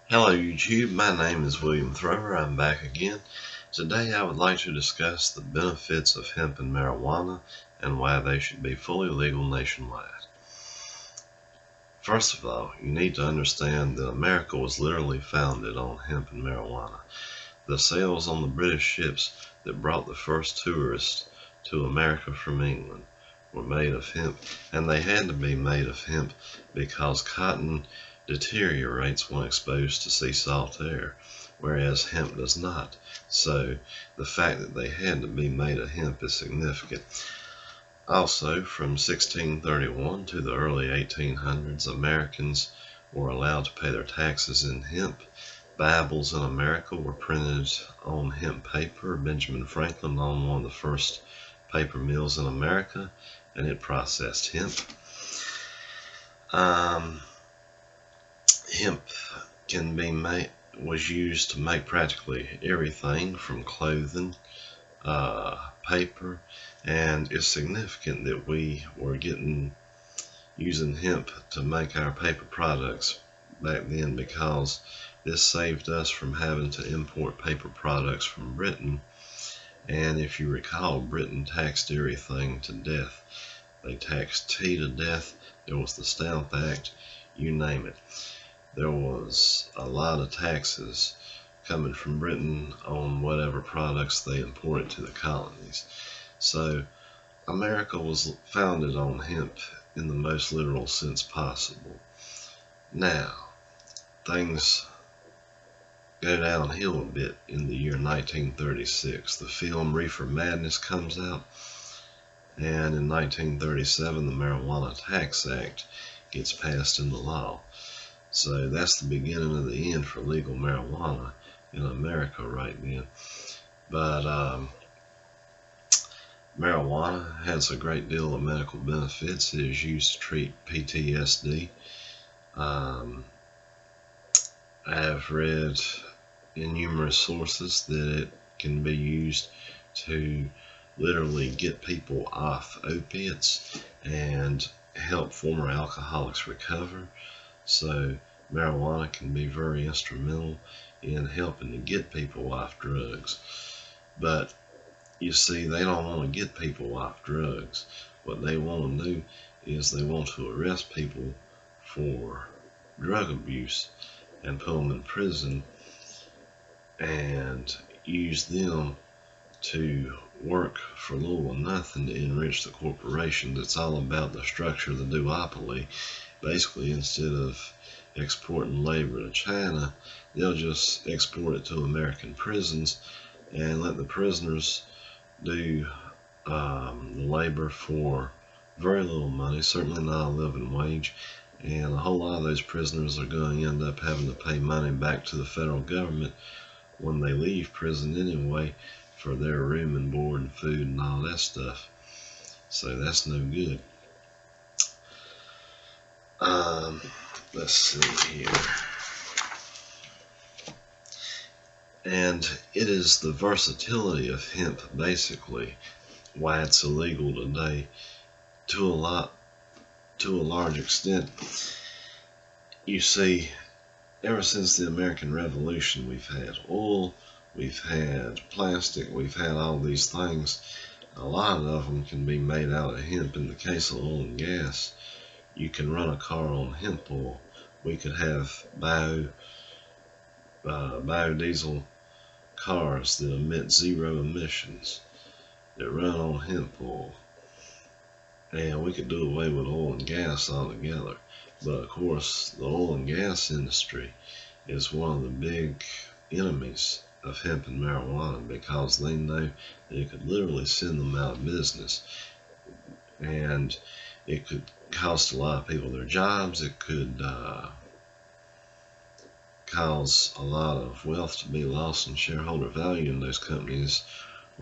Hello YouTube, my name is William Thrower. I'm back again. Today I would like to discuss the benefits of hemp and marijuana and why they should be fully legal nationwide. First of all, you need to understand that America was literally founded on hemp and marijuana. The sails on the British ships that brought the first tourists to America from England were made of hemp, and they had to be made of hemp because cotton deteriorates when exposed to sea salt air, whereas hemp does not. So the fact that they had to be made of hemp is significant. Also, from 1631 to the early 1800s, Americans were allowed to pay their taxes in hemp. Bibles in America were printed on hemp paper. Benjamin Franklin owned one of the first paper mills in America, and it processed hemp. Hemp was used to make practically everything from clothing, paper, and it's significant that we were using hemp to make our paper products back then, because this saved us from having to import paper products from Britain. And if you recall, Britain taxed everything to death. They taxed tea to death. There was the Stamp Act, you name it. There was a lot of taxes coming from Britain on whatever products they imported to the colonies. So America was founded on hemp in the most literal sense possible. Now, things go downhill a bit in the year 1936. The film Reefer Madness comes out, and in 1937 the Marijuana Tax Act gets passed into law. So that's the beginning of the end for legal marijuana in America right then. But marijuana has a great deal of medical benefits. It is used to treat PTSD. I have read in numerous sources that it can be used to literally get people off opiates and help former alcoholics recover. So marijuana can be very instrumental in helping to get people off drugs. But you see, they don't want to get people off drugs. What they want to do is they want to arrest people for drug abuse and put them in prison and use them to work for little or nothing to enrich the corporation. It's all about the structure of the duopoly. Basically, instead of exporting labor to China, they'll just export it to American prisons and let the prisoners do the labor for very little money, certainly not a living wage. And a whole lot of those prisoners are going to end up having to pay money back to the federal government when they leave prison anyway, for their room and board and food and all that stuff. So that's no good. Let's see here. And it is the versatility of hemp, basically, why it's illegal today to a large extent. You see, ever since the American Revolution, we've had oil, we've had plastic, we've had all these things. A lot of them can be made out of hemp. In the case of oil and gas, you can run a car on hemp oil. We could have biodiesel cars that emit zero emissions that run on hemp oil. And we could do away with oil and gas altogether. But of course, the oil and gas industry is one of the big enemies of hemp and marijuana, because they know that it could literally send them out of business. And it could cost a lot of people their jobs. It could cause a lot of wealth to be lost in shareholder value in those companies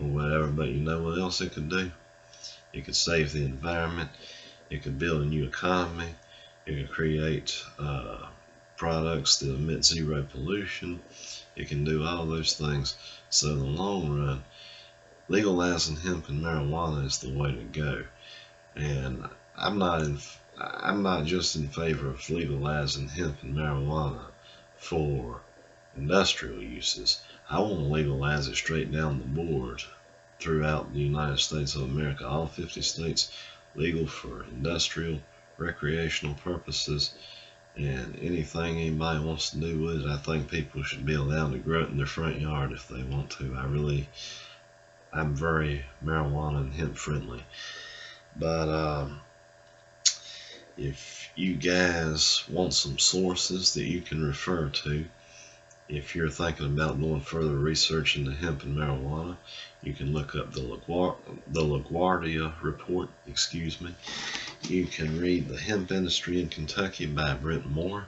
or whatever. But you know what else it could do? It could save the environment. It could build a new economy. It could create products that emit zero pollution. It can do all those things. So in the long run, legalizing hemp and marijuana is the way to go. And I'm not just in favor of legalizing hemp and marijuana. for industrial uses. I want to legalize it straight down the board throughout the United States of America, all 50 states, legal for industrial, recreational purposes, and anything anybody wants to do with it. I think people should be allowed to grow it in their front yard if they want to. I'm very marijuana and hemp friendly. But if you guys want some sources that you can refer to, if you're thinking about doing further research into hemp and marijuana, you can look up the LaGuardia report, You can read The Hemp Industry in Kentucky by Brent Moore.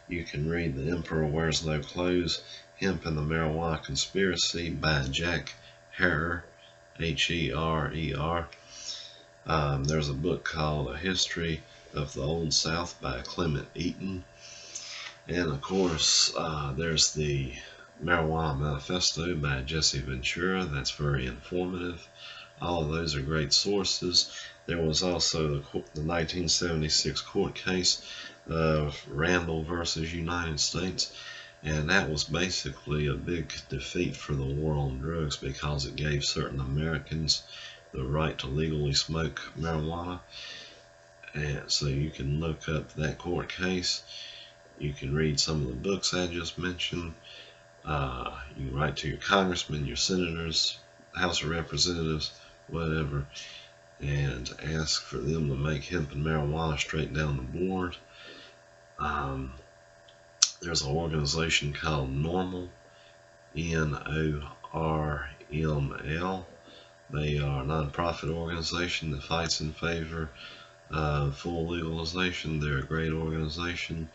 You can read The Emperor Wears No Clothes, Hemp and the Marijuana Conspiracy by Jack Herer, Herer. There's a book called A History of the Old South by Clement Eaton. And of course, there's the Marijuana Manifesto by Jesse Ventura. That's very informative. All of those are great sources. There was also the 1976 court case of Randall versus United States, and that was basically a big defeat for the war on drugs because it gave certain Americans the right to legally smoke marijuana. And so you can look up that court case. You can read some of the books I just mentioned. You can write to your congressmen, your senators, House of Representatives, whatever, and ask for them to make hemp and marijuana straight down the board. There's an organization called NORML, NORML. They are a non-profit organization that fights in favor of full legalization. They're a great organization.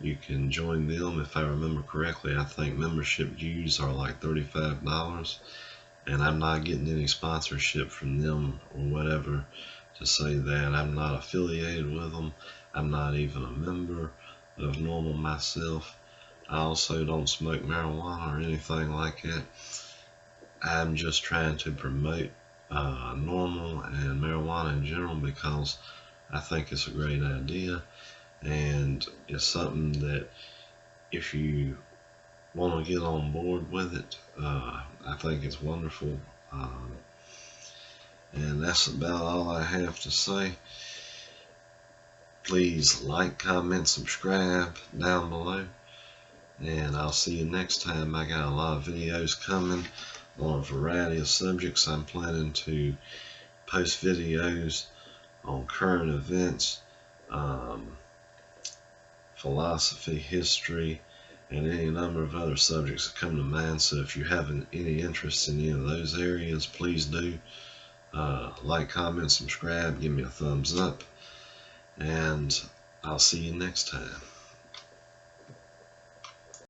You can join them. If I remember correctly, I think membership dues are like $35, and I'm not getting any sponsorship from them or whatever to say that. I'm not affiliated with them. I'm not even a member of NORML myself. I also don't smoke marijuana or anything like that. I'm just trying to promote NORML and marijuana in general because I think it's a great idea, and it's something that if you want to get on board with it, I think it's wonderful. And that's about all I have to say. Please like, comment, subscribe down below, and I'll see you next time. I got a lot of videos coming on a variety of subjects. I'm planning to post videos on current events, philosophy, history, and any number of other subjects that come to mind. So if you have any interest in any of those areas, please do like, comment, subscribe, give me a thumbs up, and I'll see you next time.